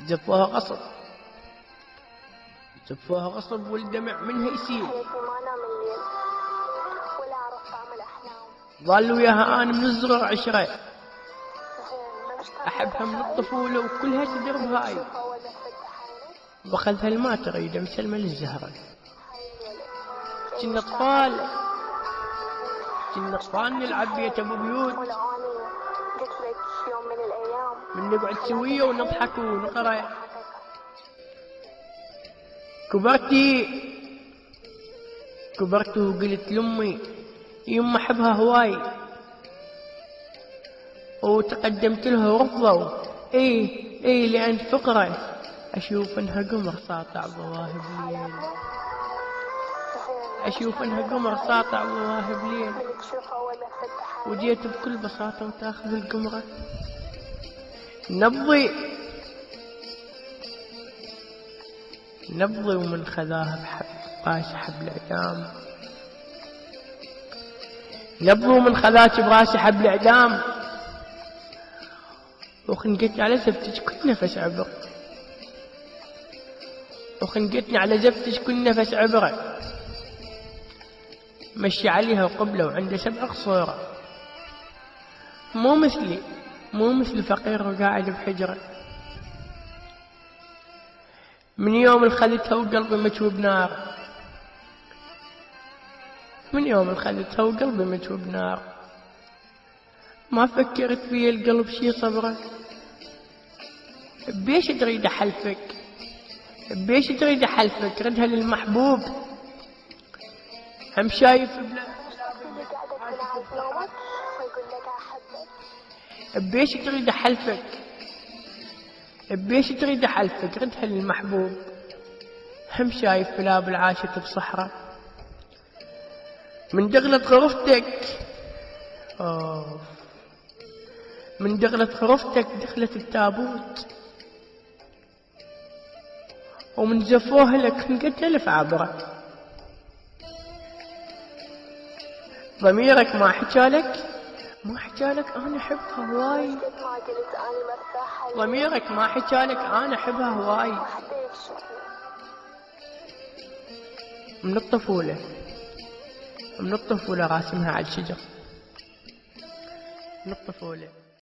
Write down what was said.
زفوها غصب، زفوها غصب والدمع منها يسيل. ظل وياها أنا من الصغر عشرة، أحبها من الطفولة وكلها تدر بهاي، بخذها الما تريد مسلمة للزهرة. كنا أطفال، كنا أطفال نلعب بيت أبو بيوت، من نقعد سوية ونضحك ونقرأ. كبرت وقلت لأمي يما أحبها هواي، وتقدمت لها ورفضوا. ايه لأن فقرة أشوف إنها قمر ساطع بواهب ليل، أشوف إنها قمر ساطع بواهب ليل، وجيت بكل بساطة وتاخذ القمرة. نبضي ومن خذاها بحب براسي حبل إعدام، نبضي ومن خذاك براسي حبل إعدام، وخنقتني على زفتك كل نفس عبر، وخنقتني على زفتك كل نفس عبره. مشي عليها وقبله وعنده 7 قصوره، مو مثل فقير وقاعد بحجره. من يوم الخذتها وقلبي مشوي بنار، من يوم الخذتها وقلبي مشوي بنار، ما فكرت في القلب شي صبره. بيش تريد أحلفك، بيش تريد أحلفك ردها للمحبوب، هم شايف بيش تريد أحلفك، بيش تريد أحلفك ردها للمحبوب، هم شايف بلاب العاشت بصحراء. من دغلة غرفتك من دغلة غرفتك دخلت التابوت، ومن زفوها لك انقتل في عبره. ضميرك ما حكالك أنا أحبها هواي، ضميرك ما حكالك أنا أحبها هواي. من الطفولة راسمها على الشجر، من الطفولة.